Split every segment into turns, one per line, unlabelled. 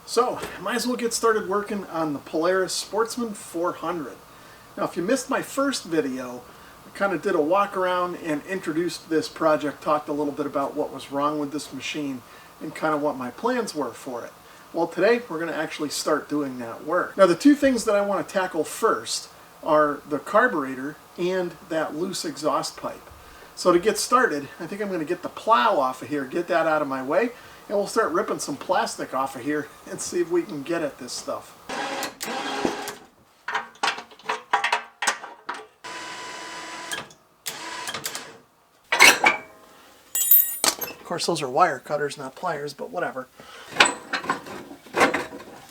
So, might as well get started working on the Polaris Sportsman400. Now, if you missed my first video, I kind of did a walk around and introduced this project, talked a little bit about what was wrong with this machine and kind of what my plans were for it. Well, today we're going to actually start doing that work. Now, the two things that I want to tackle first are the carburetor and that loose exhaust pipe. So to get started, I think I'm going to get the plow off of here, get that out of my way, and we'll start ripping some plastic off of here and see if we can get at this stuff. Of course, those are wire cutters, not pliers, but whatever.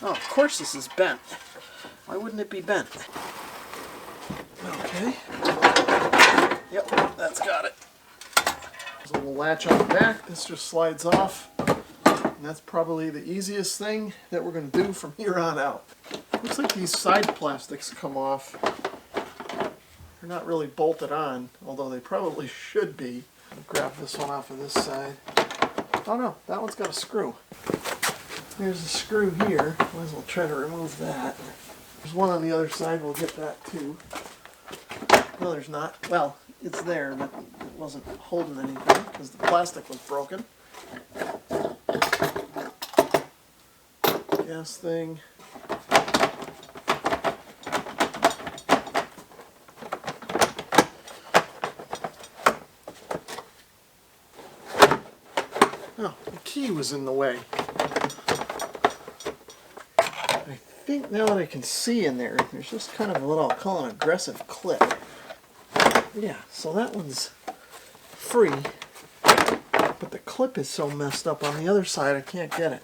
Oh, of course this is bent. Why wouldn't it be bent? Okay. Yep, that's got it. There's a little latch on the back. This just slides off. And that's probably the easiest thing that we're going to do from here on out. Looks like these side plastics come off. They're not really bolted on, although they probably should be. I'll grab this one off of this side. Oh no, that one's got a screw. There's a screw here. Might as well try to remove that. There's one on the other side. We'll get that too. No, there's not. Well, it's there, but it wasn't holding anything because the plastic was broken. Gas thing. Oh, the key was in the way. I think now that I can see in there, there's just kind of a little, I'll call an aggressive clip. Yeah, so that one's free, but the clip is so messed up on the other side I can't get it.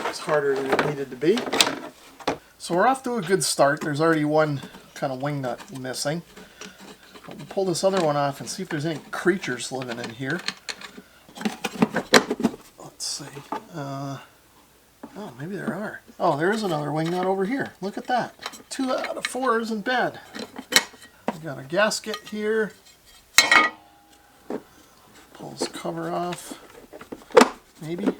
It's harder than it needed to be. So we're off to a good start. There's already one kind of wing nut missing. We'll pull this other one off and see if there's any creatures living in here. Let's see. Oh, maybe there are. Oh, there is another wing nut over here. Look at that. 2 out of 4 isn't bad. We got a gasket here. Pull this cover off. Maybe.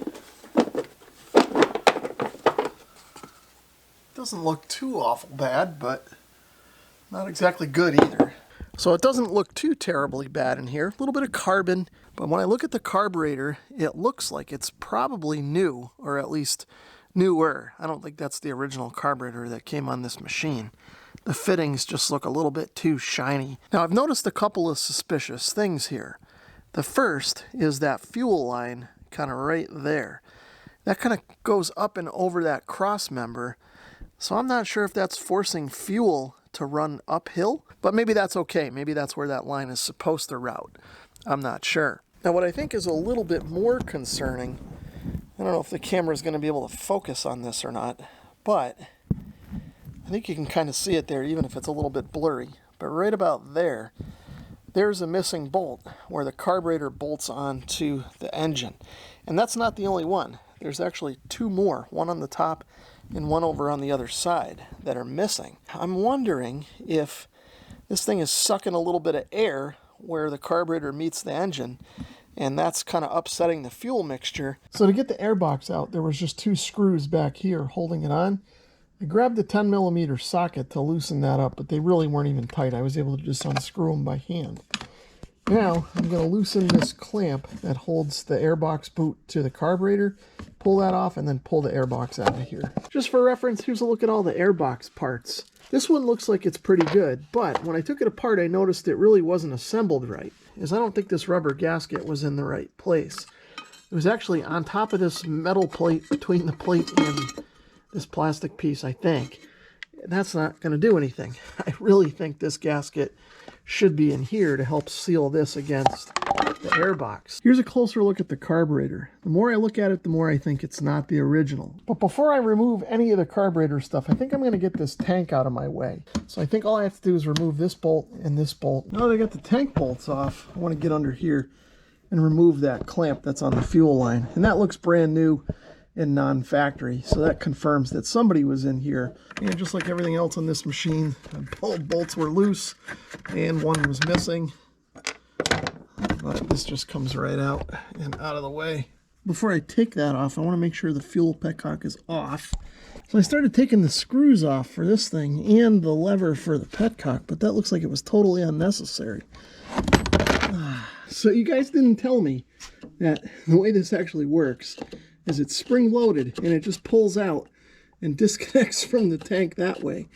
Doesn't look too awful bad, but not exactly good either. So it doesn't look too terribly bad in here. A little bit of carbon, but when I look at the carburetor, it looks like it's probably new, or at least newer. I don't think that's the original carburetor that came on this machine. The fittings just look a little bit too shiny. Now, I've noticed a couple of suspicious things here. The first is that fuel line kind of right there. That kind of goes up and over that cross member. So I'm not sure if that's forcing fuel to run uphill, but maybe that's okay. Maybe that's where that line is supposed to route. I'm not sure. Now, what I think is a little bit more concerning, I don't know if the camera is going to be able to focus on this or not, but I think you can kind of see it there, even if it's a little bit blurry. But right about there, there's a missing bolt where the carburetor bolts onto the engine. And that's not the only one. There's actually 2 more, one on the top and one over on the other side that are missing. I'm wondering if this thing is sucking a little bit of air where the carburetor meets the engine, and that's kind of upsetting the fuel mixture. So to get the air box out, there was just 2 screws back here holding it on. I grabbed the 10mm socket to loosen that up, but they really weren't even tight. I was able to just unscrew them by hand. Now, I'm going to loosen this clamp that holds the airbox boot to the carburetor, pull that off, and then pull the airbox out of here. Just for reference, here's a look at all the airbox parts. This one looks like it's pretty good, but when I took it apart, I noticed it really wasn't assembled right, as I don't think this rubber gasket was in the right place. It was actually on top of this metal plate between the plate and this plastic piece, I think. That's not going to do anything. I really think this gasket should be in here to help seal this against the airbox. Here's a closer look at the carburetor. The more I look at it, the more I think it's not the original. But before I remove any of the carburetor stuff, I think I'm going to get this tank out of my way. So I think all I have to do is remove this bolt and this bolt. Now that I got the tank bolts off, I want to get under here and remove that clamp that's on the fuel line. And that looks brand new and non-factory, so that confirms that somebody was in here. And just like everything else on this machine, both bolts were loose and one was missing, but this just comes right out and out of the way. before I take that off, I want to make sure the fuel petcock is off. So I started taking the screws off for this thing and the lever for the petcock, but that looks like it was totally unnecessary. So you guys didn't tell me that the way this actually works is it's spring-loaded and it just pulls out and disconnects from the tank that way.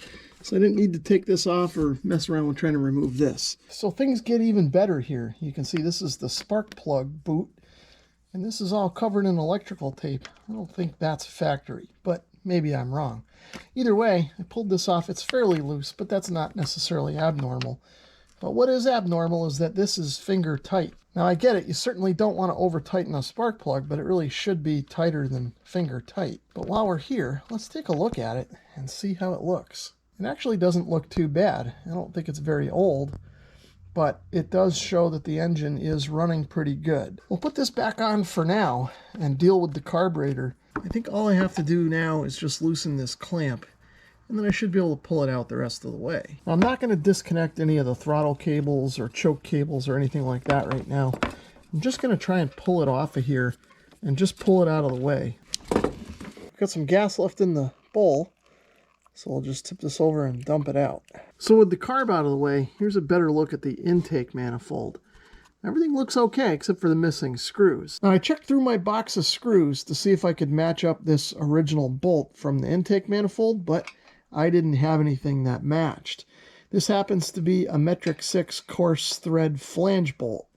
So I didn't need to take this off or mess around with trying to remove this. So things get even better here. You can see this is the spark plug boot, and this is all covered in electrical tape. I don't think that's factory, but maybe I'm wrong. Either way, I pulled this off. It's fairly loose, but that's not necessarily abnormal. But what is abnormal is that this is finger tight. Now I get it, you certainly don't want to over tighten a spark plug, but it really should be tighter than finger tight. But while we're here, let's take a look at it and see how it looks. It actually doesn't look too bad. I don't think it's very old, but it does show that the engine is running pretty good. We'll put this back on for now and deal with the carburetor. I think all I have to do now is just loosen this clamp, and then I should be able to pull it out the rest of the way. Now, I'm not going to disconnect any of the throttle cables or choke cables or anything like that right now. I'm just going to try and pull it off of here and just pull it out of the way. I've got some gas left in the bowl, so I'll just tip this over and dump it out. So with the carb out of the way, here's a better look at the intake manifold. Everything looks okay except for the missing screws. Now I checked through my box of screws to see if I could match up this original bolt from the intake manifold, but I didn't have anything that matched. This happens to be a metric 6 coarse thread flange bolt.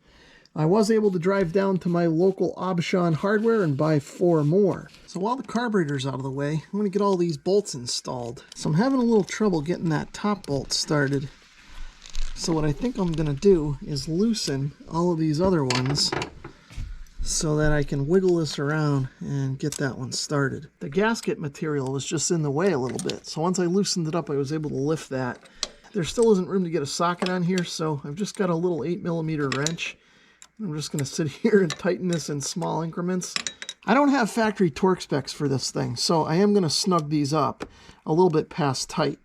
I was able to drive down to my local Aubuchon hardware and buy 4 more. So while the carburetor's out of the way, I'm going to get all these bolts installed. So I'm having a little trouble getting that top bolt started. So what I think I'm going to do is loosen all of these other ones so that I can wiggle this around and get that one started. The gasket material was just in the way a little bit, so once I loosened it up I was able to lift that. There still isn't room to get a socket on here, so I've just got a little 8mm wrench. I'm just going to sit here and tighten this in small increments. I don't have factory torque specs for this thing, so I am going to snug these up a little bit past tight.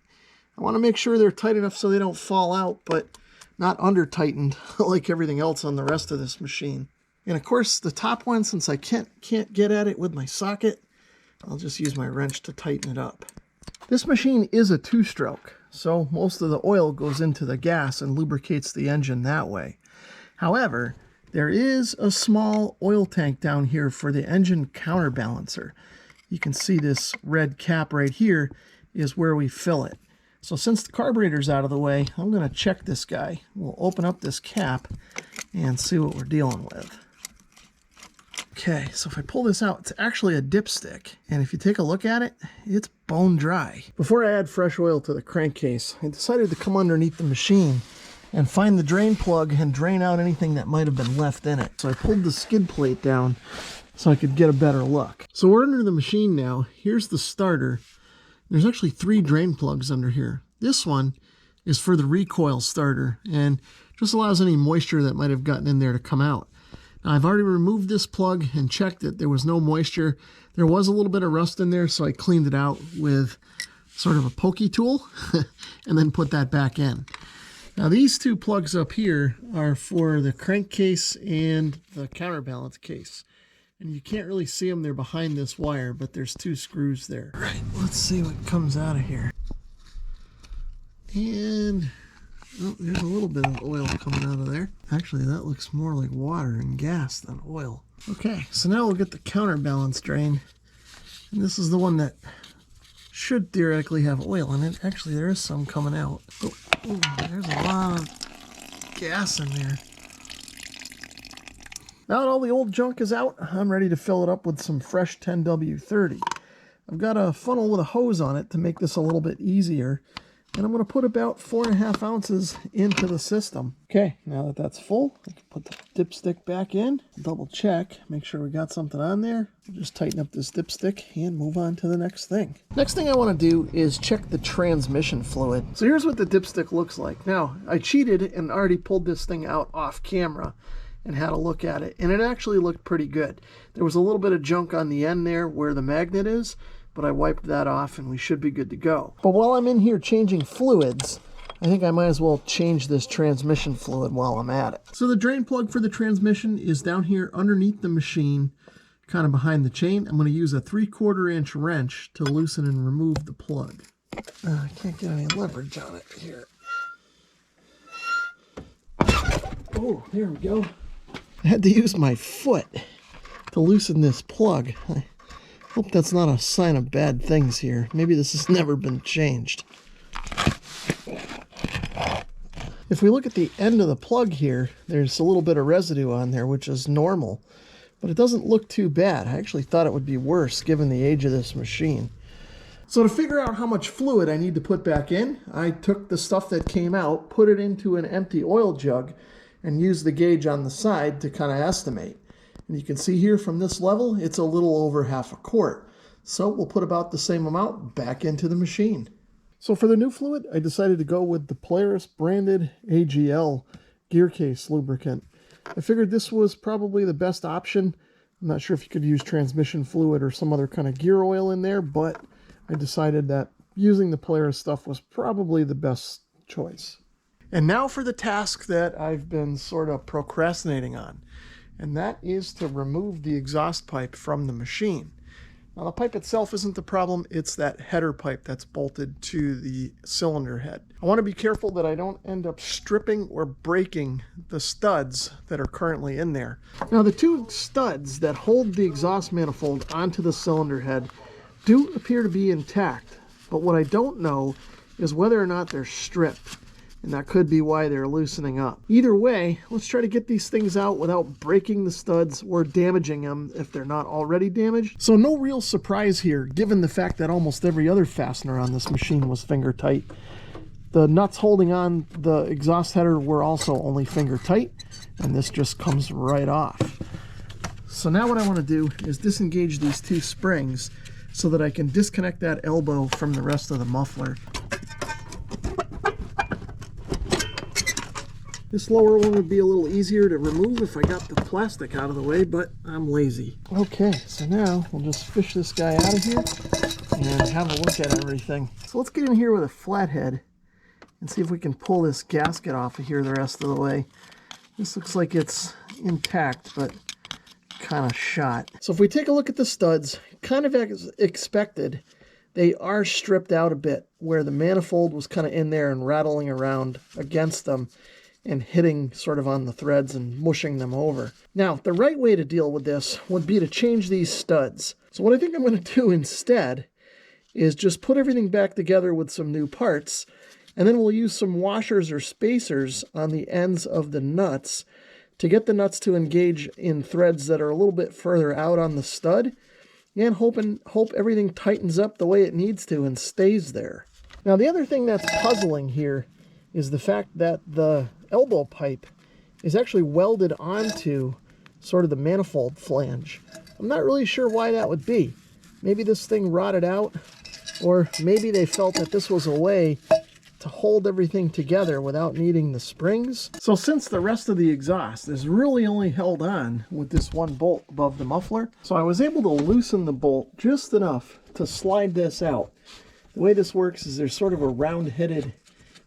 I want to make sure they're tight enough so they don't fall out, but not under tightened like everything else on the rest of this machine. And of course, the top one, since I can't get at it with my socket, I'll just use my wrench to tighten it up. This machine is a 2-stroke, so most of the oil goes into the gas and lubricates the engine that way. However, there is a small oil tank down here for the engine counterbalancer. You can see this red cap right here is where we fill it. So since the carburetor's out of the way, I'm going to check this guy. We'll open up this cap and see what we're dealing with. Okay, so if I pull this out, it's actually a dipstick. And if you take a look at it, it's bone dry. Before I add fresh oil to the crankcase, I decided to come underneath the machine and find the drain plug and drain out anything that might have been left in it. So I pulled the skid plate down so I could get a better look. So we're under the machine now. Here's the starter. There's actually 3 drain plugs under here. This one is for the recoil starter and just allows any moisture that might have gotten in there to come out. Now, I've already removed this plug and checked it. There was no moisture. There was a little bit of rust in there, so I cleaned it out with sort of a pokey tool and then put that back in. Now, these 2 plugs up here are for the crankcase and the counterbalance case. And you can't really see them. They're behind this wire, but there's 2 screws there. Right, let's see what comes out of here. And oh, there's a little bit of oil coming out of there. Actually, that looks more like water and gas than oil. Okay, so now we'll get the counterbalance drain. And this is the one that should theoretically have oil in it. Actually, there is some coming out. Oh, there's a lot of gas in there. Now that all the old junk is out, I'm ready to fill it up with some fresh 10W30. I've got a funnel with a hose on it to make this a little bit easier. And I'm going to put about 4.5 ounces into the system. Okay, now that that's full, I can put the dipstick back in, double check, make sure we got something on there. Just tighten up this dipstick and move on to the next thing. Next thing I want to do is check the transmission fluid. So here's what the dipstick looks like. Now, I cheated and already pulled this thing out off camera and had a look at it, and it actually looked pretty good. There was a little bit of junk on the end there where the magnet is, but I wiped that off and we should be good to go. But while I'm in here changing fluids, I think I might as well change this transmission fluid while I'm at it. So the drain plug for the transmission is down here underneath the machine. kind of behind the chain. I'm going to use a 3/4 inch wrench to loosen and remove the plug. I can't get any leverage on it here. Oh, there we go. I had to use my foot to loosen this plug. I hope that's not a sign of bad things here. Maybe this has never been changed. If we look at the end of the plug here, there's a little bit of residue on there, which is normal, but it doesn't look too bad. I actually thought it would be worse given the age of this machine. So to figure out how much fluid I need to put back in, I took the stuff that came out, put it into an empty oil jug, and used the gauge on the side to kind of estimate. And you can see here from this level, it's a little over 1/2 quart. So we'll put about the same amount back into the machine. So for the new fluid, I decided to go with the Polaris branded AGL gear case lubricant. I figured this was probably the best option. I'm not sure if you could use transmission fluid or some other kind of gear oil in there, but I decided that using the Polaris stuff was probably the best choice. And now for the task that I've been sort of procrastinating on, and that is to remove the exhaust pipe from the machine. Now the pipe itself isn't the problem, it's that header pipe that's bolted to the cylinder head. I want to be careful that I don't end up stripping or breaking the studs that are currently in there. Now the 2 studs that hold the exhaust manifold onto the cylinder head do appear to be intact, but what I don't know is whether or not they're stripped, and that could be why they're loosening up. Either way, let's try to get these things out without breaking the studs or damaging them if they're not already damaged. So no real surprise here, given the fact that almost every other fastener on this machine was finger tight. The nuts holding on the exhaust header were also only finger tight, and this just comes right off. So now what I want to do is disengage these 2 springs so that I can disconnect that elbow from the rest of the muffler. This lower one would be a little easier to remove if I got the plastic out of the way, but I'm lazy. Okay, so now we'll just fish this guy out of here and have a look at everything. So let's get in here with a flathead and see if we can pull this gasket off of here the rest of the way. This looks like it's intact, but kind of shot. So if we take a look at the studs, kind of as expected, they are stripped out a bit where the manifold was kind of in there and rattling around against them and hitting sort of on the threads and mushing them over. Now, the right way to deal with this would be to change these studs. So what I think I'm going to do instead is just put everything back together with some new parts, and then we'll use some washers or spacers on the ends of the nuts to get the nuts to engage in threads that are a little bit further out on the stud, and hope everything tightens up the way it needs to and stays there. Now, the other thing that's puzzling here is the fact that the elbow pipe is actually welded onto sort of the manifold flange. I'm not really sure why that would be. Maybe this thing rotted out, or maybe they felt that this was a way to hold everything together without needing the springs. So since the rest of the exhaust is really only held on with this 1 bolt above the muffler, so I was able to loosen the bolt just enough to slide this out. The way this works is there's sort of a round-headed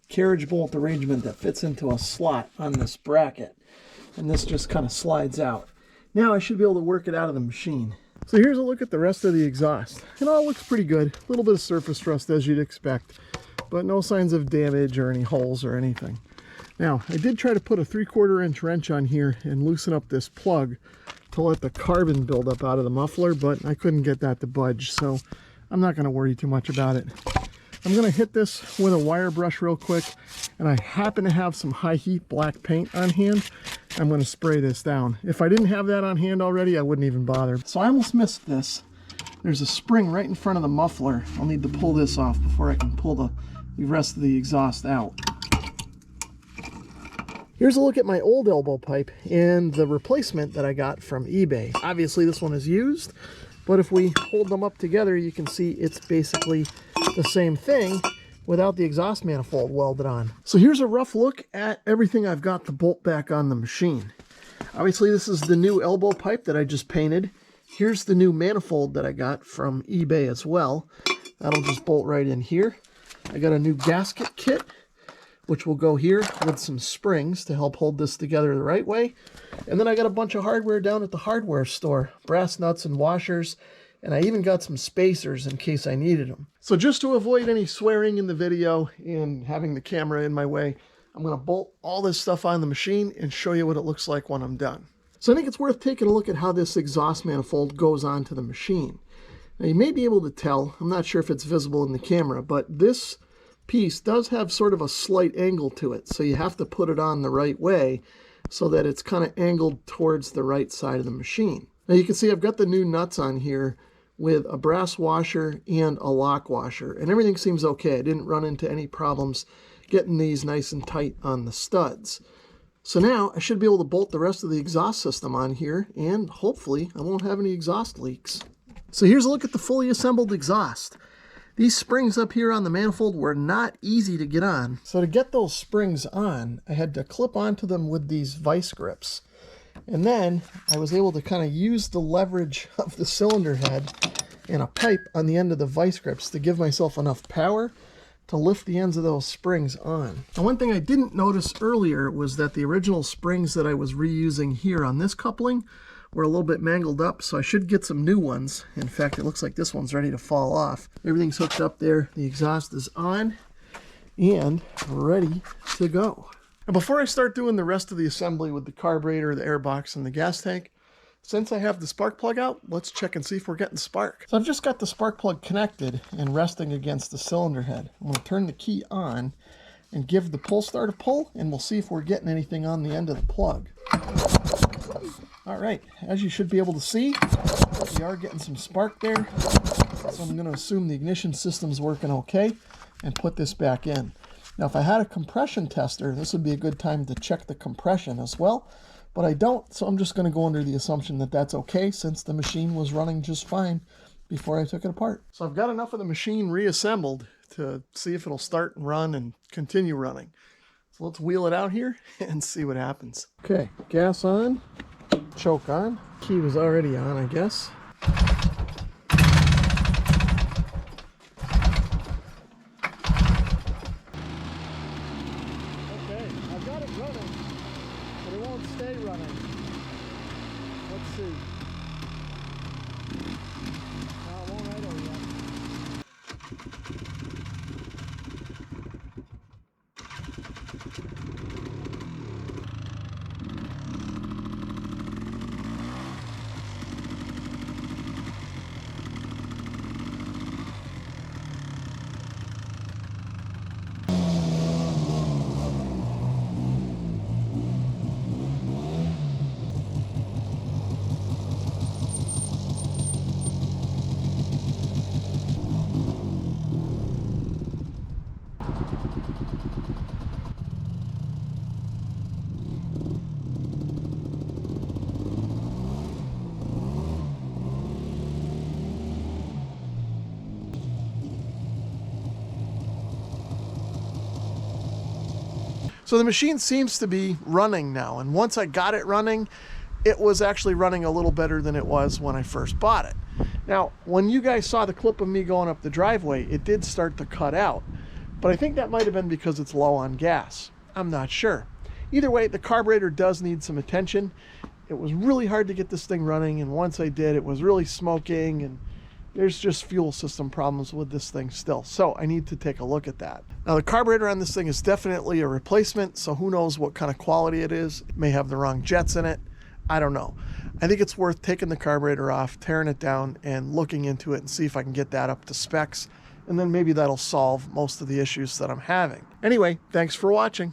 carriage bolt arrangement that fits into a slot on this bracket, and this just kind of slides out. Now I should be able to work it out of the machine. So here's a look at the rest of the exhaust. It all looks pretty good. A little bit of surface rust as you'd expect, but no signs of damage or any holes or anything. Now I did try to put a 3/4 inch wrench on here and loosen up this plug to let the carbon build up out of the muffler, but I couldn't get that to budge, so I'm not going to worry too much about it. I'm going to hit this with a wire brush real quick, and I happen to have some high heat black paint on hand. I'm going to spray this down. If I didn't have that on hand already, I wouldn't even bother. So I almost missed this. There's a spring right in front of the muffler. I'll need to pull this off before I can pull the rest of the exhaust out. Here's a look at my old elbow pipe and the replacement that I got from eBay. Obviously this one is used, but if we hold them up together, you can see it's basically the same thing without the exhaust manifold welded on. So here's a rough look at everything I've got to bolt back on the machine. Obviously this is the new elbow pipe that I just painted. Here's the new manifold that I got from eBay as well. That'll just bolt right in here. I got a new gasket kit which will go here with some springs to help hold this together the right way. And then I got a bunch of hardware down at the hardware store, brass nuts and washers, and I even got some spacers in case I needed them. So just to avoid any swearing in the video and having the camera in my way, I'm going to bolt all this stuff on the machine and show you what it looks like when I'm done. So I think it's worth taking a look at how this exhaust manifold goes onto the machine. Now you may be able to tell, I'm not sure if it's visible in the camera, but this piece does have sort of a slight angle to it, so you have to put it on the right way so that it's kind of angled towards the right side of the machine. Now you can see I've got the new nuts on here with a brass washer and a lock washer, and everything seems okay. I didn't run into any problems getting these nice and tight on the studs. So now I should be able to bolt the rest of the exhaust system on here, and hopefully I won't have any exhaust leaks. So here's a look at the fully assembled exhaust. These springs up here on the manifold were not easy to get on. So to get those springs on, I had to clip onto them with these vice grips. And then I was able to kind of use the leverage of the cylinder head and a pipe on the end of the vice grips to give myself enough power to lift the ends of those springs on. Now, one thing I didn't notice earlier was that the original springs that I was reusing here on this coupling were a little bit mangled up, so I should get some new ones. In fact, it looks like this one's ready to fall off. Everything's hooked up there. The exhaust is on and ready to go. Now, before I start doing the rest of the assembly with the carburetor, the airbox, and the gas tank, since I have the spark plug out, let's check and see if we're getting spark. So I've just got the spark plug connected and resting against the cylinder head. I'm going to turn the key on and give the pull start a pull, and we'll see if we're getting anything on the end of the plug. All right, as you should be able to see, we are getting some spark there. So I'm going to assume the ignition system's working okay and put this back in. Now, if I had a compression tester, this would be a good time to check the compression as well, but I don't, so I'm just going to go under the assumption that that's okay since the machine was running just fine before I took it apart. So I've got enough of the machine reassembled to see if it'll start and run and continue running. So let's wheel it out here and see what happens. Okay, gas on. Choke on. Key was already on, I guess. Okay, I've got it running, but it won't stay running. Let's see. No, it won't idle yet. So the machine seems to be running now, and once I got it running, it was actually running a little better than it was when I first bought it. Now, when you guys saw the clip of me going up the driveway, it did start to cut out, but I think that might have been because it's low on gas. I'm not sure. Either way, the carburetor does need some attention. It was really hard to get this thing running, and once I did, it was really smoking, and there's just fuel system problems with this thing still. So I need to take a look at that. Now, the carburetor on this thing is definitely a replacement, so who knows what kind of quality it is. It may have the wrong jets in it. I don't know. I think it's worth taking the carburetor off, tearing it down, and looking into it and see if I can get that up to specs. And then maybe that'll solve most of the issues that I'm having. Anyway, thanks for watching.